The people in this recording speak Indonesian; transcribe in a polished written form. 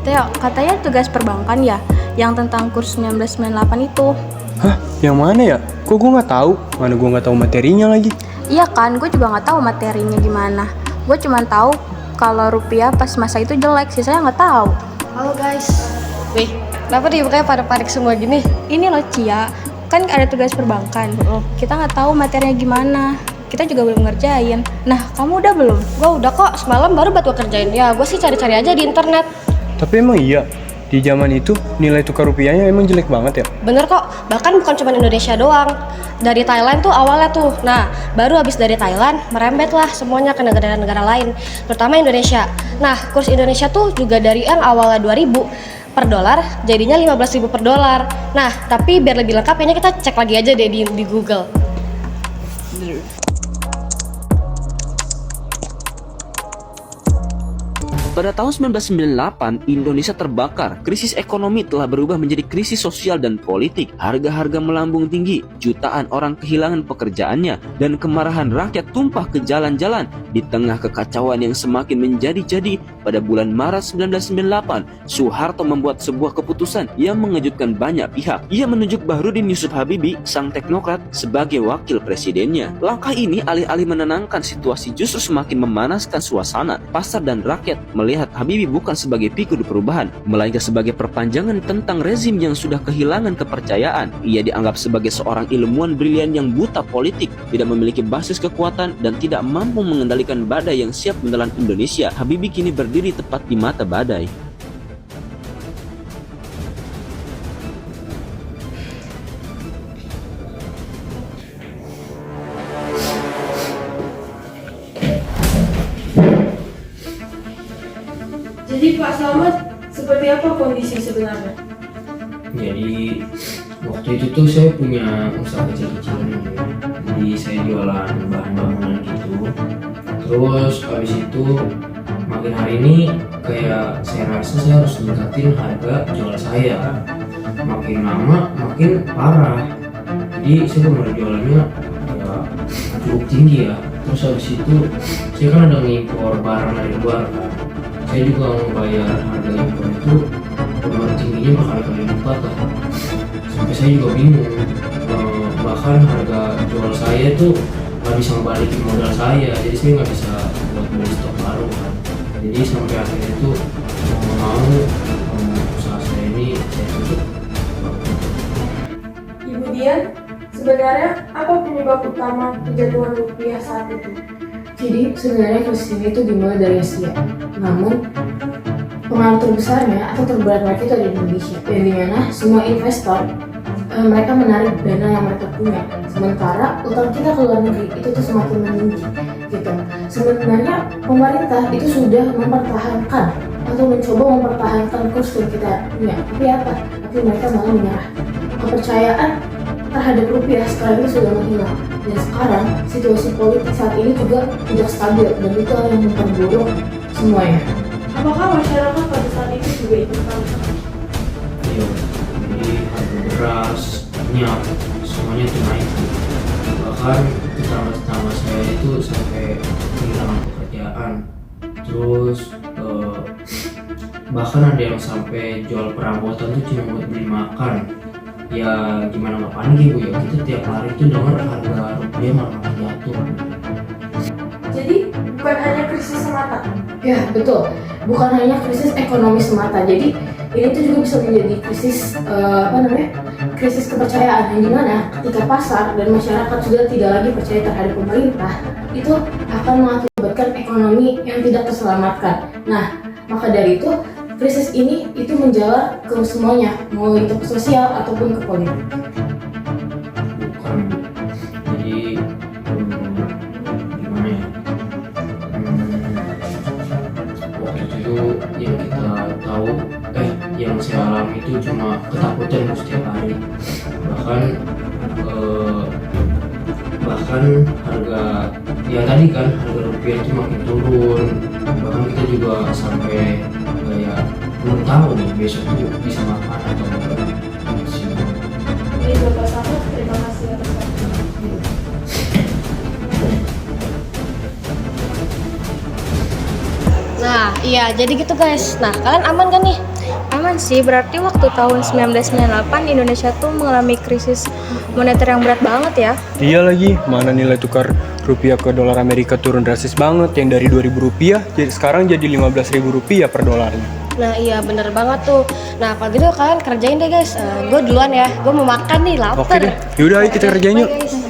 Teo, katanya tugas perbankan ya, yang tentang kurs 1998 itu. Hah? Yang mana ya? Kok gue nggak tahu? Mana gue nggak tahu materinya lagi. Iya kan, gue juga nggak tahu materinya gimana. Gue cuma tahu kalau rupiah pas masa itu jelek, sisanya nggak tahu. Halo guys. Wih, kenapa nih mukanya pada panik semua gini? Ini loh Cia, kan ada tugas perbankan. Kita nggak tahu materinya gimana. Kita juga belum ngerjain. Nah, kamu udah belum? Gue udah kok, semalam baru buat gue kerjain. Ya, gue sih cari-cari aja di internet. Tapi emang iya, di zaman itu nilai tukar rupiahnya emang jelek banget ya? Bener kok, bahkan bukan cuma Indonesia doang. Dari Thailand tuh awalnya tuh. Nah, baru habis dari Thailand, merembet lah semuanya ke negara-negara lain, terutama Indonesia. Nah, kurs Indonesia tuh juga dari yang awalnya 2000 per dolar, jadinya 15.000 per dolar. Nah, tapi biar lebih lengkap, kayaknya kita cek lagi aja deh di Google. Pada tahun 1998, Indonesia terbakar. Krisis ekonomi telah berubah menjadi krisis sosial dan politik. Harga-harga melambung tinggi, jutaan orang kehilangan pekerjaannya, dan kemarahan rakyat tumpah ke jalan-jalan. Di tengah kekacauan yang semakin menjadi-jadi, pada bulan Maret 1998, Soeharto membuat sebuah keputusan yang mengejutkan banyak pihak. Ia menunjuk Bahrudin Yusuf Habibie, sang teknokrat, sebagai wakil presidennya. Langkah ini alih-alih menenangkan situasi justru semakin memanaskan suasana. Pasar dan rakyat melihat Habibie bukan sebagai figur perubahan, melainkan sebagai perpanjangan tentang rezim yang sudah kehilangan kepercayaan. Ia dianggap sebagai seorang ilmuwan brilian yang buta politik, tidak memiliki basis kekuatan, dan tidak mampu mengendalikan badai yang siap menelan Indonesia. Habibie kini berdiri tepat di mata badai. Jadi Pak Slamet, seperti apa kondisi sebenarnya? Jadi waktu itu tuh saya punya usaha kecil-kecilan gitu ya. Jadi saya jualan bahan bangunan gitu. Terus habis itu makin hari ini kayak saya rasa saya harus meningkatin harga jual saya. Makin lama makin parah. Jadi saya mulai jualannya ya cukup tinggi ya. Terus habis itu saya kan ada ngimpor barang dari luar kan. Saya juga membayar harga impor itu tingginya berkali-kali lipat lah. Sampai saya juga bingung, bahkan harga jual saya itu nggak bisa membalikin modal saya, jadi saya nggak bisa buat beli stok baru kan. Jadi sampai akhirnya itu mau usaha saya ini saya tutup. Ibu Dian, sebenarnya apa penyebab utama kejatuhan rupiah saat itu? Jadi sebenarnya krisis ini itu dimulai dari Asia. Namun pengaruh terbesarnya atau terberat mereka itu ada di Indonesia, yang dimana semua investor mereka menarik dana yang mereka punya, sementara utang kita ke luar negeri itu tuh semakin meninggi gitu. Sebenarnya pemerintah itu sudah mempertahankan atau mencoba mempertahankan kurs yang kita punya, tapi apa? Tapi mereka malah menyerah. Kepercayaan terhadap rupiah sekarang ini sudah menghilang, dan sekarang situasi politik saat ini juga tidak stabil, dan itu yang memperburuk semuanya. Apakah masyarakat pada saat itu juga ikut terlihat? Iya, jadi harga beras, minyak, semuanya itu naik. Bahkan tetangga-tetangga saya itu sampai kehilangan pekerjaan. Terus bahkan ada yang sampai jual perabotan tuh cuma buat beli makan. Ya gimana nggak panik ibu ya, kita tiap hari tuh dengar harga rupiah malah jatuh. Jadi bukan hanya krisis semata. Ya betul, bukan hanya krisis ekonomi semata. Jadi ini tuh juga bisa menjadi krisis krisis kepercayaan, yang dimana ketika pasar dan masyarakat sudah tidak lagi percaya terhadap pemerintah, itu akan mengakibatkan ekonomi yang tidak terselamatkan. Nah, maka dari itu krisis ini itu menjalar ke semuanya, mau itu ke sosial ataupun ke politik. Bukan, jadi gimana ya, waktu itu yang kita tahu yang saya alami itu cuma ketakutan setiap hari. Bahkan harga ya tadi kan harga rupiah itu makin turun, bahkan kita juga sampai kayak belum tahu nih besok tuh bisa makan atau enggak. Jadi Bapak Slamet, terima kasih atas waktunya. Nah, iya, Ya, jadi gitu guys. Nah, kalian aman kan nih? Aman sih, berarti waktu tahun 1998 Indonesia tuh mengalami krisis moneter yang berat banget ya. Iya lagi, mana nilai tukar rupiah ke dolar Amerika turun drastis banget, yang dari 2.000 rupiah jadi sekarang jadi 15.000 rupiah per dolarnya. Nah, iya bener banget tuh. Nah, kalau gitu kalian kerjain deh guys. Gue duluan ya. Gue mau makan nih, lapar. Oke deh, yaudah ayo kita kerjain yuk. Bye, guys.